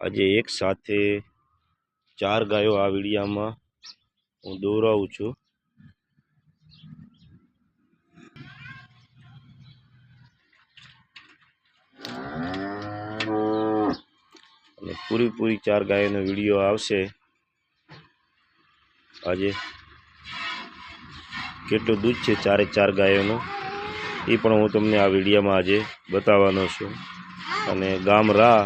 આજે એક સાથે 4 ગાયો આ વિડીયામાં હું દોરાવું છું। અને પૂરી 4 ગાયોનો વિડીયો આવશે। આજે કેટલું દૂધ છે 4 ગાયોનું એ પણ હું તમને આ વિડીયામાં આજે બતાવવાનો છું। અને ગામ રા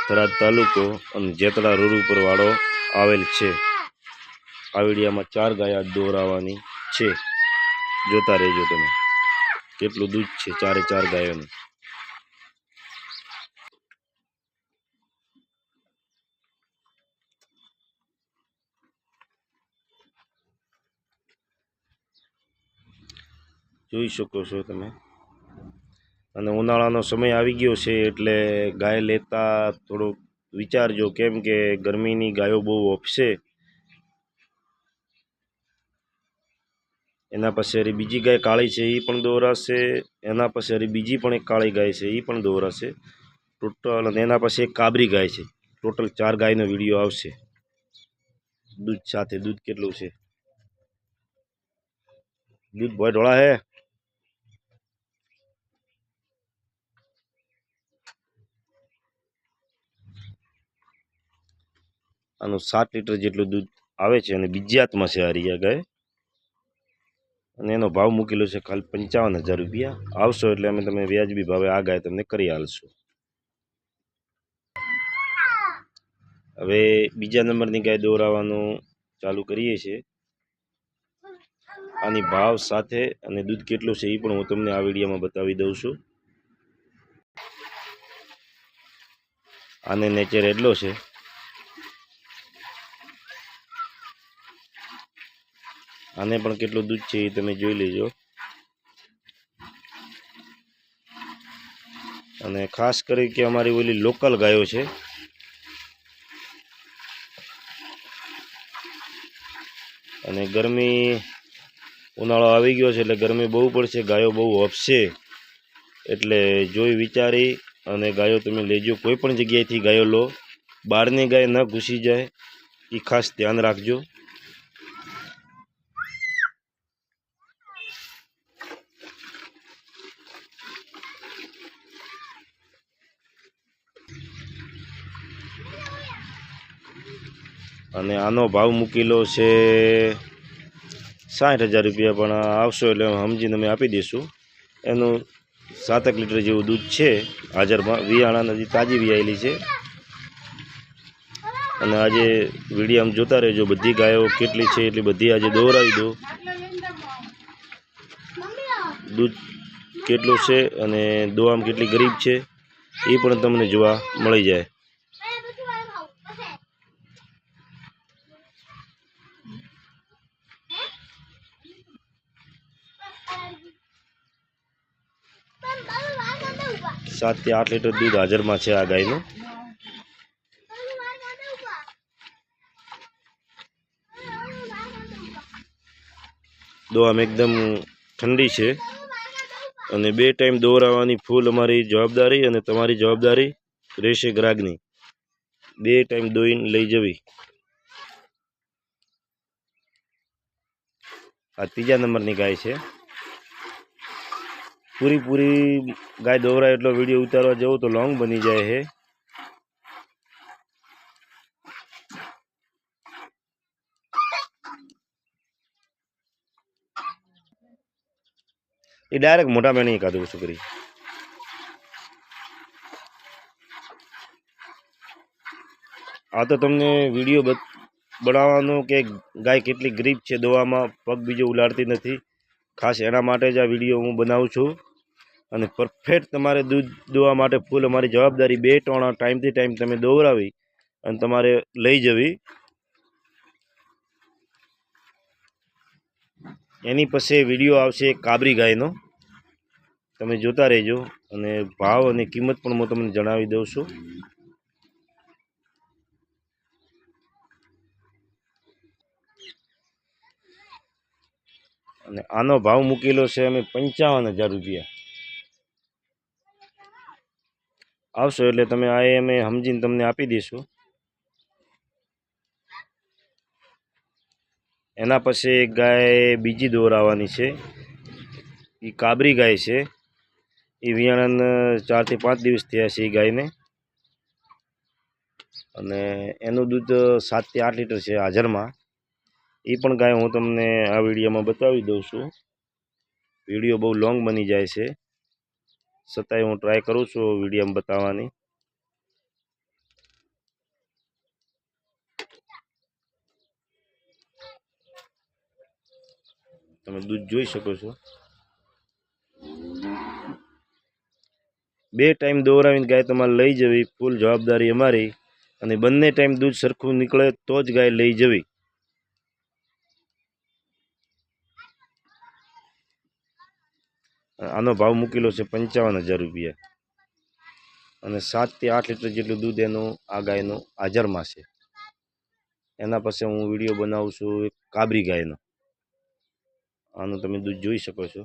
થરાદ તાલુકો અને જેતડા રોડ ઉપર વાળો આવેલ છે। આ વિડીયામાં 4 ગાય દોરાવાની છે, જોતા રહેજો તમે કેટલું દૂધ છે 4 ગાયોનું। જોઈ શકો છો તમે। અને ઉનાળાનો સમય આવી ગયો છે એટલે ગાય લેતા થોડું વિચારજો, કેમ કે ગરમીની ગાયો બહુ વપશે। એના પછી હરી બીજી ગાય કાળી છે એ પણ દોરાશે, એના પછી હરી બીજી પણ એક કાળી ગાય છે એ પણ દોરાશે ટોટલ। અને એના પછી એક કાબરી ગાય છે। ટોટલ 4 ગાયનો વિડીયો આવશે। દૂધ સાથે દૂધ કેટલું છે, દૂધ ભાઈ ઢોળા હે। આનું 7 લીટર જેટલું દૂધ આવે છે અને બીજી હાથમાં છે આ ગાય। અને એનો ભાવ મૂકેલો છે ખાલી 55,000 રૂપિયા। આવશો એટલે અમે તમે વ્યાજબી ભાવે આ ગાય તમને કરી આલશું। હવે બીજા નંબરની ગાય દોરાવાનું ચાલુ કરીએ છીએ। આની ભાવ સાથે અને દૂધ કેટલું છે એ પણ હું તમને આ વિડીયોમાં બતાવી દઉં છું। આને નેચર એટલો છે, આને પણ કેટલું દૂધ છે એ તમે જોઈ લેજો। અને ખાસ કરી કે અમારી ઓલી લોકલ ગાયો છે, અને ગરમી ઉનાળો આવી ગયો છે એટલે ગરમી બહુ પડશે, ગાયો બહુ વપશે, એટલે જોઈ વિચારી અને ગાયો તમે લેજો। કોઈ પણ જગ્યાએથી ગાયો લો, બહારની ગાય ન ઘૂસી જાય એ ખાસ ધ્યાન રાખજો। અને આનો ભાવ મૂકેલો છે 60,000 રૂપિયા, પણ આવશો એટલે સમજીને અમે આપી દઈશું। એનું 7 લીટર જેવું દૂધ છે હાજરમાં, વિયાણા નદી તાજી વિયાયેલી છે। અને આજે વિડીયો જોતા રહેજો, બધી ગાયો કેટલી છે એટલી બધી આજે દોરાવી દો। દૂધ કેટલું છે અને દોવામાં કેટલી ગરીબ છે એ પણ તમને જોવા મળી જાય। સાત થી 8 લીટર દૂધ હાજરમાં છે આ ગાયનું। દોવામાં એકદમ ઠંડી છે અને 2 ટાઈમ દોરાવવાની ફૂલ અમારી જવાબદારી અને તમારી જવાબદારી રહેશે ગ્રાહકની। 2 ટાઈમ દોઈને લઈ જવી। આ 3જા નંબરની ગાય છે। પૂરી ગાય દોરાય એટલો વિડીયો ઉતારવા જવું તો લોંગ બની જાય છે। એ ડાયરેક્ટ મોટા મેણી કાઢું છોકરી। આ તો તમને વિડીયો બનાવવાનો કે ગાય કેટલી ગરીબ છે, દોવામાં પગ બીજો ઉલાડતી નથી, ખાસ એના માટે જ આ વિડીયો હું બનાવું છું। અને પરફેક્ટ તમારે દૂધ દોવા માટે ફૂલ અમારી જવાબદારી। 2 ટોણા ટાઈમથી ટાઈમ તમે દોવરાવી અને તમારે લઈ જવી। એની પછી વિડીયો આવશે કાબરી ગાયનો, તમે જોતા રહેજો। અને ભાવ અને કિંમત પણ હું તમને જણાવી દઉં છું। અને આનો ભાવ મૂકેલો છે અમે 55,000 રૂપિયા। આવશો એટલે તમે આ અમે સમજીને તમને આપી દઈશું. એના પછી એક ગાય બીજી દોરાવાની છે, એ કાબરી ગાય છે. એ વિયાણાને 4 થી 5 દિવસ થયા છે એ ગાયને, અને એનું દૂધ 7 થી 8 લીટર છે હાજરમાં. એ પણ ગાય હું તમને આ વિડીયોમાં બતાવી દઉં છું. વિડીયો બહુ લોંગ બની જાય છે, છતાંય હું ટ્રાય કરું છું વિડીયોમાં બતાવવાની. તમે દૂધ જોઈ શકો છો. 2 ટાઈમ દોરાવીને ગાય તમારે લઈ જવી, ફૂલ જવાબદારી અમારી. અને બંને ટાઈમ દૂધ સરખું નીકળે તો જ ગાય લઈ જવી. આનો ભાવ મૂકેલો છે 55,000 રૂપિયા, અને 7 થી 8 લીટર જેટલું દૂધ એનું આ ગાયનું હાજરમાં છે. એના પછી હું વિડીયો બનાવું છું એક કાબરી ગાયનો. આનું તમે દૂધ જોઈ શકો છો.